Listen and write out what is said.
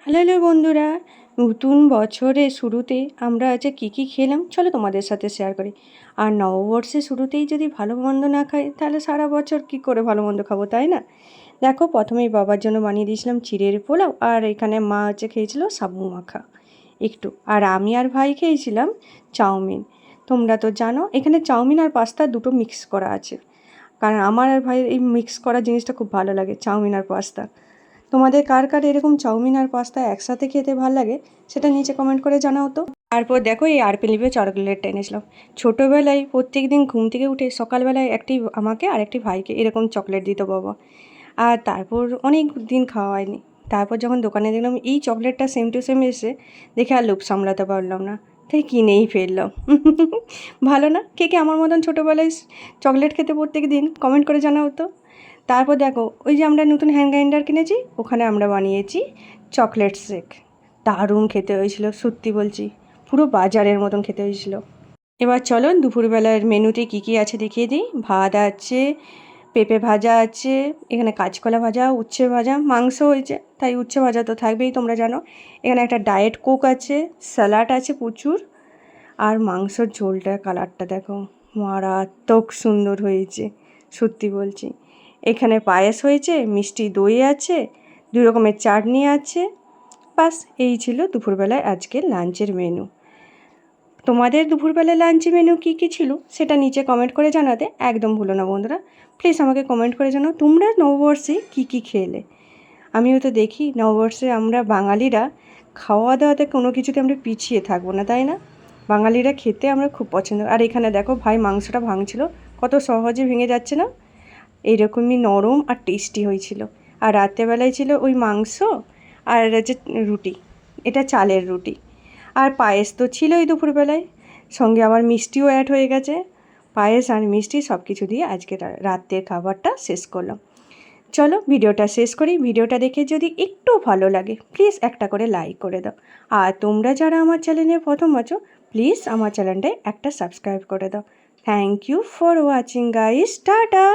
Hello hello বন্ধুরা, নতুন বছরের শুরুতে আমরা আজ কী খেলাম চলো তোমাদের সাথে শেয়ার করি। আর নববর্ষের শুরুতেই যদি ভালো মন্দ না খাই তাহলে সারা বছর কি করে ভালো মন্দ খাবো, তাই না? দেখো, প্রথমেই বাবার জন্য বানিয়ে দিয়েছিলাম চিড়ের পোলাও, আর এখানে মা খেয়েছিল সাবু মাখা একটু, আর আমি আর ভাই খেয়েছিলাম চাউমিন। তোমরা তো জানো এখানে চাউমিন আর পাস্তা দুটো মিক্স করা আছে, কারণ আমার আর ভাইয়ের এই মিক্স করা জিনিসটা খুব ভালো লাগে, চাউমিন আর পাস্তা। তোমাদের কার কার এরকম চাউমিন আর পাস্তা একসাথে খেতে ভালো লাগে সেটা নিচে কমেন্ট করে জানাও তো। তারপর দেখো, এই আরপিলিপে চকলেটটা এনেছিলাম। ছোটোবেলায় প্রত্যেক দিন ঘুম থেকে উঠে সকালবেলায় একটি আমাকে আর একটি ভাইকে এরকম চকলেট দিত বাবা, আর তারপর অনেক দিন খাওয়া হয়নি। তারপর যখন দোকানে দেখলাম এই চকলেটটা সেম টু সেম এসে, দেখে আর লোভ সামলাতে পারলাম না, তাই কিনেই ফেললাম। ভালো না? কে কে আমার মতন ছোটোবেলায় চকলেট খেতে প্রত্যেক দিন কমেন্ট করে জানাও তো। তারপর দেখো, ওই যে আমরা নতুন হ্যান্ড গ্রাইন্ডার কিনেছি, ওখানে আমরা বানিয়েছি চকলেট শেক। দারুণ খেতে হয়েছিল, সত্যি বলছি, পুরো বাজারের মতন খেতে হয়েছিল। এবার চলো দুপুরবেলার মেনুতে কী আছে দেখিয়ে দিই। ভাত আছে, পেঁপে ভাজা আছে, এখানে কাঁচকলা ভাজা, উচ্ছে ভাজা, মাংস হয়েছে তাই উচ্ছে ভাজা তো থাকবেই, তোমরা জানো। এখানে একটা ডায়েট কোক আছে, স্যালাড আছে প্রচুর, আর মাংসর ঝোলটার কালারটা দেখো, মারাত্মক সুন্দর হয়েছে, সত্যি বলছি। এখানে পায়েস হয়েছে, মিষ্টি দই আছে, 2 রকমের চাটনি আছে। বাস, এই ছিল দুপুরবেলায় আজকের লাঞ্চের মেনু। তোমাদের দুপুরবেলায় লাঞ্চের মেনু কী ছিল সেটা নিচে কমেন্ট করে জানাতে একদম ভুলো না বন্ধুরা। প্লিজ আমাকে কমেন্ট করে জানাও তোমরা নববর্ষে কী খেলে। আমিও তো দেখি নববর্ষে আমরা বাঙালিরা খাওয়া দাওয়াতে কোনো কিছুতে আমরা পিছিয়ে থাকবো না, তাই না? বাঙালিরা খেতে আমরা খুব পছন্দ। আর এখানে দেখো ভাই মাংসটা ভাঙছিল, কত সহজে ভেঙে যাচ্ছে না, এইরকমই নরম আর টেস্টি হয়েছিল। আর রাত্রেবেলায় ছিল ওই মাংস আর হচ্ছে রুটি, এটা চালের রুটি। আর পায়েস তো ছিলই দুপুরবেলায়, সঙ্গে আবার মিষ্টিও অ্যাড হয়ে গেছে। পায়েস আর মিষ্টি সব কিছু দিয়ে আজকে রাত্রের খাবারটা শেষ করলাম। চলো ভিডিওটা শেষ করি। ভিডিওটা দেখে যদি একটু ভালো লাগে প্লিজ একটা করে লাইক করে দাও। আর তোমরা যারা আমার চ্যানেলে প্রথম আছো প্লিজ আমার চ্যানেলটায় একটা সাবস্ক্রাইব করে দাও। Thank you for watching guys, tata.